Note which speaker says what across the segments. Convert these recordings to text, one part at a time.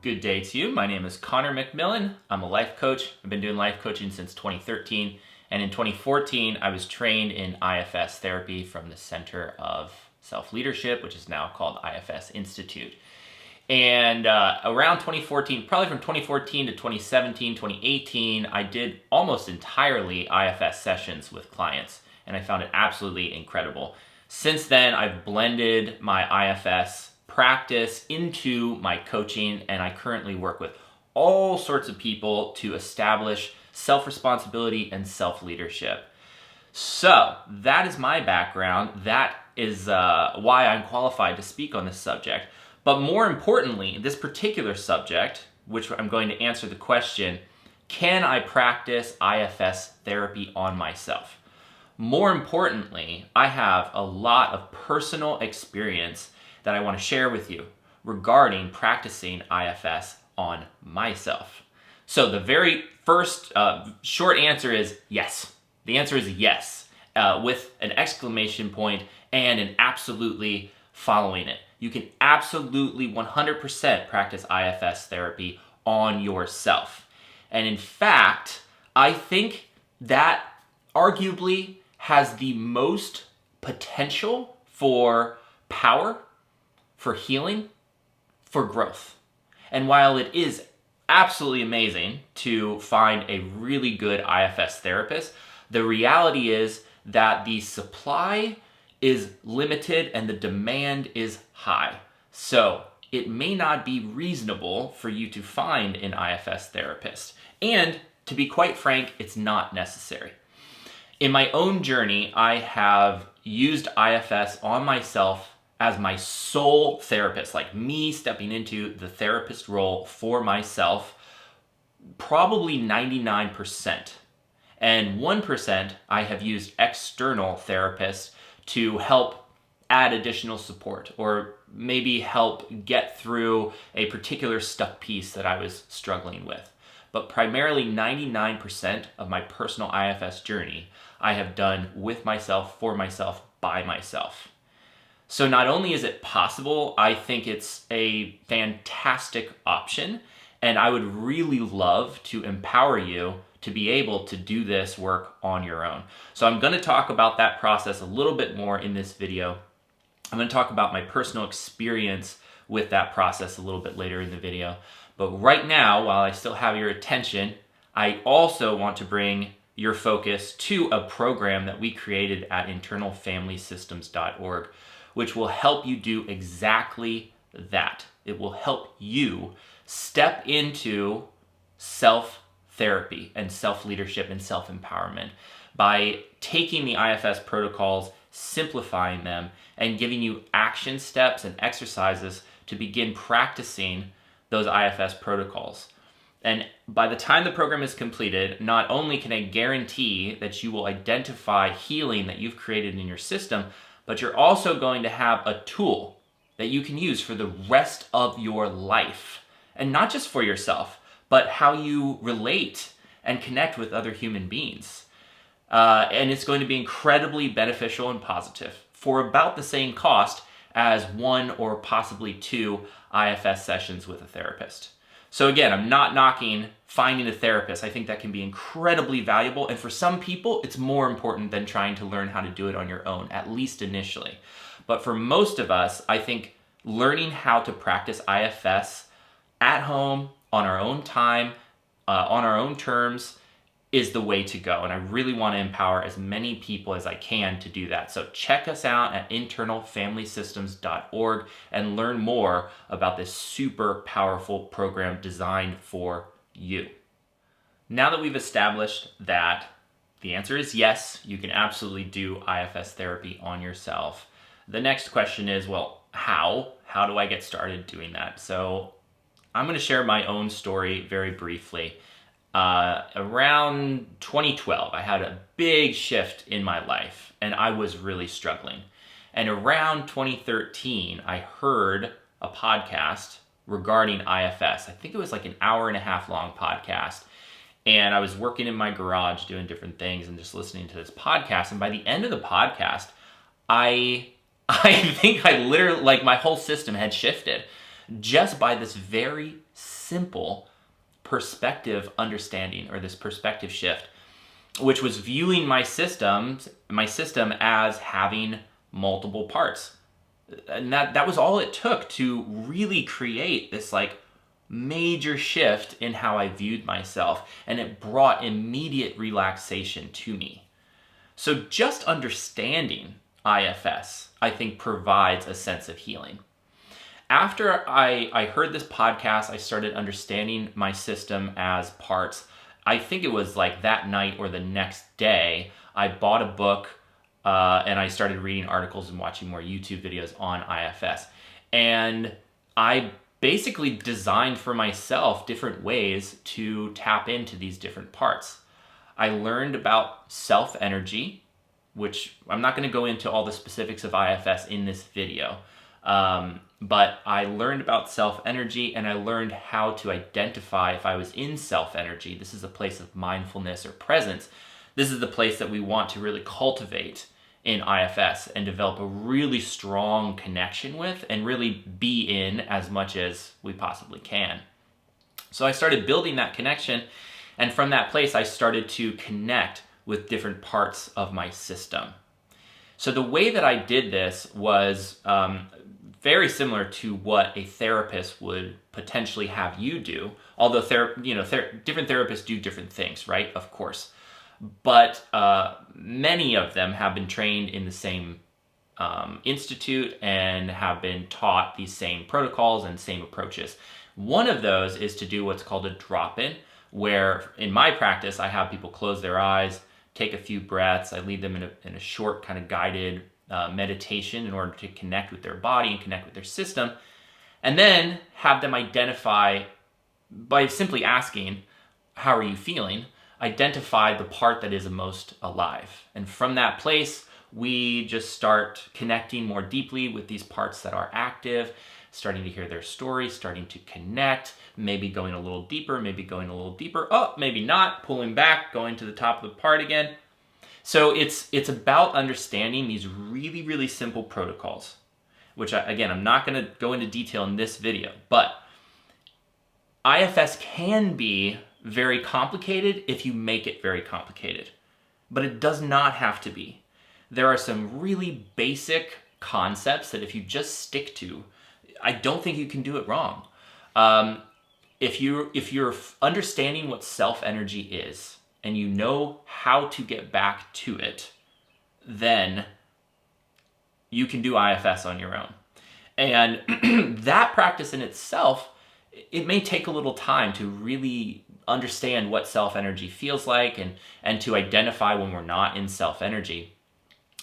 Speaker 1: Good day to you. My name is Connor McMillan. I'm a life coach. I've been doing life coaching since 2013. And in 2014, I was trained in IFS therapy from the Center of Self-Leadership, which is now called IFS Institute. And around 2014, probably from 2014 to 2017, 2018, I did almost entirely IFS sessions with clients. And I found it absolutely incredible. Since then, I've blended my IFS practice into my coaching, and I currently work with all sorts of people to establish self-responsibility and self-leadership. So that is my background. That is why I'm qualified to speak on this subject. But more importantly, this particular subject, which I'm going to answer the question, can I practice IFS therapy on myself? More importantly, I have a lot of personal experience that I want to share with you regarding practicing IFS on myself. So the very first short answer is yes. The answer is yes, with an exclamation point and an absolutely following it. You can absolutely 100% practice IFS therapy on yourself. And in fact, I think that arguably has the most potential for power, for healing, for growth. And while it is absolutely amazing to find a really good IFS therapist, the reality is that the supply is limited and the demand is high. So it may not be reasonable for you to find an IFS therapist. And to be quite frank, it's not necessary. In my own journey, I have used IFS on myself as my sole therapist, like me stepping into the therapist role for myself, probably 99%. And 1%, I have used external therapists to help add additional support or maybe help get through a particular stuck piece that I was struggling with. But primarily 99% of my personal IFS journey, I have done with myself, for myself, by myself. So not only is it possible, I think it's a fantastic option, and I would really love to empower you to be able to do this work on your own. So I'm going to talk about that process a little bit more in this video. I'm going to talk about my personal experience with that process a little bit later in the video. But right now, while I still have your attention, I also want to bring your focus to a program that we created at internalfamilysystems.org, which will help you do exactly that. It will help you step into self-therapy and self-leadership and self-empowerment by taking the IFS protocols, simplifying them, and giving you action steps and exercises to begin practicing those IFS protocols. And by the time the program is completed, not only can I guarantee that you will identify healing that you've created in your system, but you're also going to have a tool that you can use for the rest of your life. And not just for yourself, but how you relate and connect with other human beings. And it's going to be incredibly beneficial and positive for about the same cost as 1 or possibly 2 IFS sessions with a therapist. So again, I'm not knocking finding a therapist. I think that can be incredibly valuable. And for some people, it's more important than trying to learn how to do it on your own, at least initially. But for most of us, I think learning how to practice IFS at home, on our own time, on our own terms, is the way to go. And I really want to empower as many people as I can to do that. So check us out at internalfamilysystems.org and learn more about this super powerful program designed for you. Now that we've established that the answer is yes, you can absolutely do IFS therapy on yourself. The next question is, well, how? How do I get started doing that? So I'm going to share my own story very briefly. Around 2012, I had a big shift in my life and I was really struggling. And around 2013, I heard a podcast regarding IFS. I think it was like an hour and a half long podcast. And I was working in my garage doing different things and just listening to this podcast. And by the end of the podcast, I think I literally, like my whole system had shifted just by this very simple perspective understanding, or this perspective shift, which was viewing my system as having multiple parts. And that was all it took to really create this like major shift in how I viewed myself, and it brought immediate relaxation to me. So just understanding IFS, I think, provides a sense of healing. After I heard this podcast, I started understanding my system as parts. I think it was like that night or the next day, I bought a book and I started reading articles and watching more YouTube videos on IFS. And I basically designed for myself different ways to tap into these different parts. I learned about self-energy, which I'm not going to go into all the specifics of IFS in this video. But I learned about self-energy, and I learned how to identify if I was in self-energy. This is a place of mindfulness or presence. This is the place that we want to really cultivate in IFS and develop a really strong connection with and really be in as much as we possibly can. So I started building that connection, and from that place I started to connect with different parts of my system. So the way that I did this was very similar to what a therapist would potentially have you do, although different therapists do different things, right? Of course. But many of them have been trained in the same institute and have been taught these same protocols and same approaches. One of those is to do what's called a drop-in, where in my practice, I have people close their eyes, take a few breaths. I lead them in a short kind of guided meditation in order to connect with their body and connect with their system, and then have them identify, by simply asking, how are you feeling? Identify the part that is most alive. And from that place, we just start connecting more deeply with these parts that are active, starting to hear their story, starting to connect, maybe going a little deeper, oh, maybe not, pulling back, going to the top of the part again. So it's about understanding these really, really simple protocols, which I'm not going to go into detail in this video, but IFS can be very complicated if you make it very complicated, but it does not have to be. There are some really basic concepts that if you just stick to, I don't think you can do it wrong. If you're understanding what self-energy is, and you know how to get back to it, then you can do IFS on your own. And that practice in itself, it may take a little time to really understand what self-energy feels like and to identify when we're not in self-energy.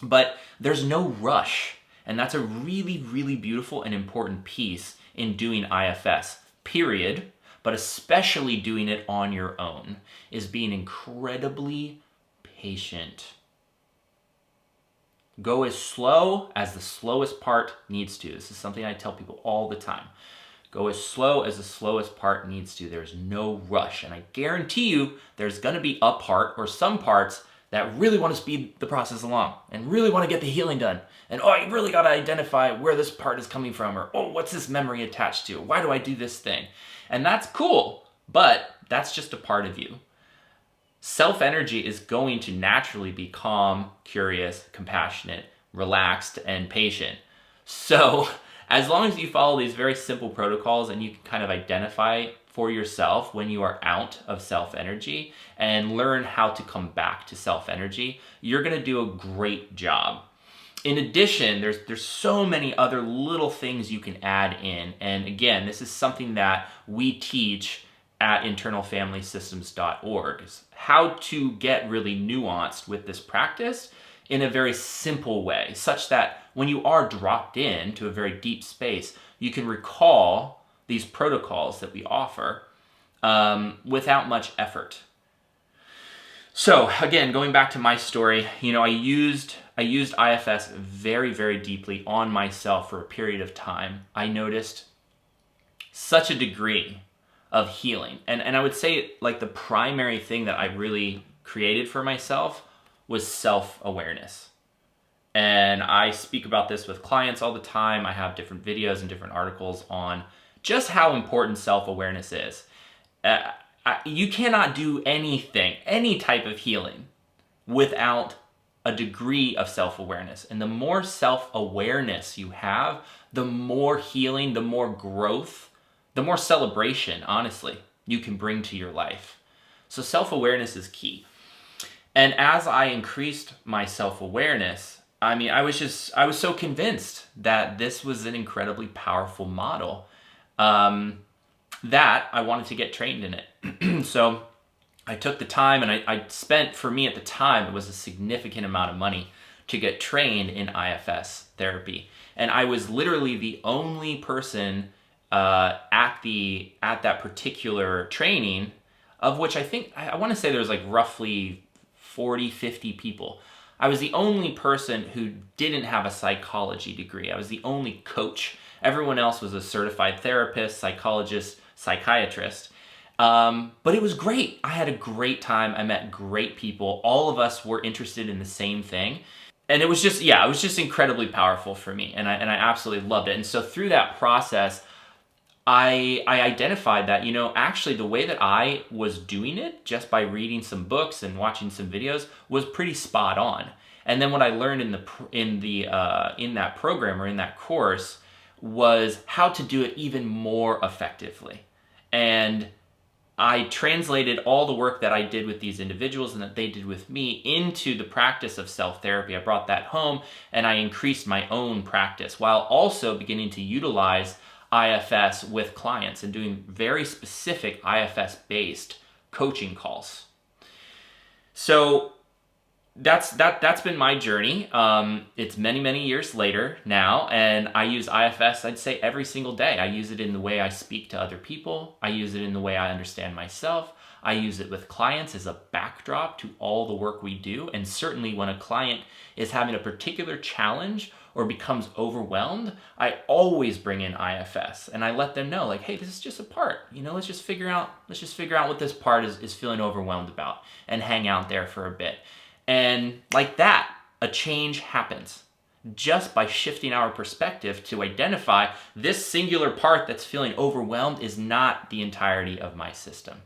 Speaker 1: But there's no rush. And that's a really, really beautiful and important piece in doing IFS, period. But especially doing it on your own, is being incredibly patient. Go as slow as the slowest part needs to. This is something I tell people all the time. Go as slow as the slowest part needs to. There's no rush. And I guarantee you there's going to be a part or some parts that really want to speed the process along and really want to get the healing done. And you really got to identify where this part is coming from, or what's this memory attached to? Why do I do this thing? And that's cool, but that's just a part of you. Self-energy is going to naturally be calm, curious, compassionate, relaxed, and patient. So as long as you follow these very simple protocols and you can kind of identify for yourself when you are out of self-energy and learn how to come back to self-energy, you're going to do a great job. In addition, there's so many other little things you can add in. And again, this is something that we teach at internalfamilysystems.org, is how to get really nuanced with this practice in a very simple way, such that when you are dropped into a very deep space, you can recall these protocols that we offer without much effort. So again, going back to my story, I used IFS very, very deeply on myself for a period of time. I noticed such a degree of healing. And I would say like the primary thing that I really created for myself was self-awareness. And I speak about this with clients all the time. I have different videos and different articles on just how important self-awareness is. You cannot do anything, any type of healing, without a degree of self-awareness. And the more self-awareness you have, the more healing, the more growth, the more celebration, honestly, you can bring to your life. So self-awareness is key. And as I increased my self-awareness, I was so convinced that this was an incredibly powerful model that I wanted to get trained in it. So I took the time, and I spent, for me at the time, it was a significant amount of money to get trained in IFS therapy. And I was literally the only person at that particular training, of which I want to say there was like roughly 40, 50 people. I was the only person who didn't have a psychology degree. I was the only coach. Everyone else was a certified therapist, psychologist, psychiatrist. But it was great. I had a great time. I met great people. All of us were interested in the same thing. And it was just incredibly powerful for me. And I absolutely loved it. And so through that process, I identified that, actually the way that I was doing it, just by reading some books and watching some videos, was pretty spot on. And then what I learned in that program, or in that course, was how to do it even more effectively. And I translated all the work that I did with these individuals and that they did with me into the practice of self-therapy. I brought that home, and I increased my own practice while also beginning to utilize IFS with clients and doing very specific IFS-based coaching calls. So that's been my journey. It's many, many years later now, and I use IFS, I'd say, every single day. I use it in the way I speak to other people. I use it in the way I understand myself. I use it with clients as a backdrop to all the work we do. And certainly when a client is having a particular challenge or becomes overwhelmed, I always bring in IFS, and I let them know, like, hey, this is just a part. Let's just figure out what this part is feeling overwhelmed about, and hang out there for a bit. And like that, a change happens just by shifting our perspective to identify this singular part that's feeling overwhelmed is not the entirety of my system.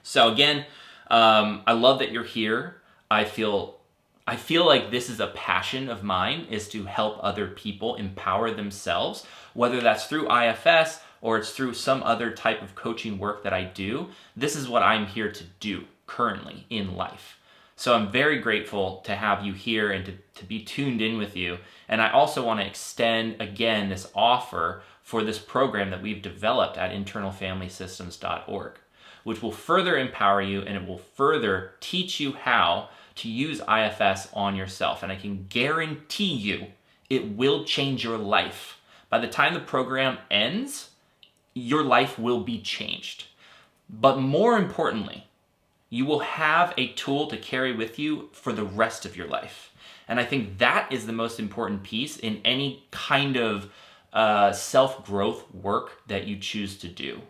Speaker 1: So again, I love that you're here. I feel like this is a passion of mine, is to help other people empower themselves, whether that's through IFS or it's through some other type of coaching work that I do. This is what I'm here to do currently in life. So I'm very grateful to have you here and to be tuned in with you. And I also want to extend, again, this offer for this program that we've developed at internalfamilysystems.org, which will further empower you, and it will further teach you how to use IFS on yourself. And I can guarantee you it will change your life. By the time the program ends, your life will be changed. But more importantly, you will have a tool to carry with you for the rest of your life. And I think that is the most important piece in any kind of self-growth work that you choose to do.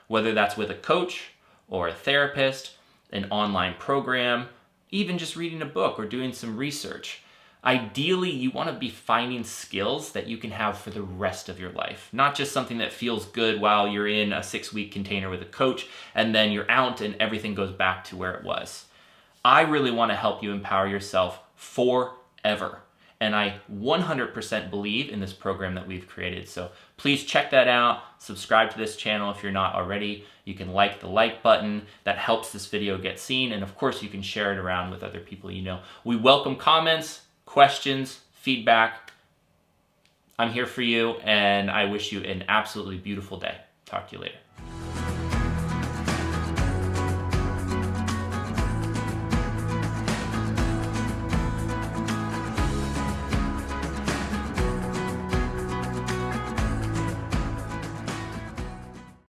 Speaker 1: Whether that's with a coach or a therapist, an online program, even just reading a book or doing some research. Ideally, you want to be finding skills that you can have for the rest of your life, not just something that feels good while you're in a 6-week container with a coach and then you're out and everything goes back to where it was. I really want to help you empower yourself forever. And I 100% believe in this program that we've created. So please check that out. Subscribe to this channel if you're not already. You can like the like button. That helps this video get seen. And of course, you can share it around with other people you know. We welcome comments, questions, feedback. I'm here for you, and I wish you an absolutely beautiful day. Talk to you later.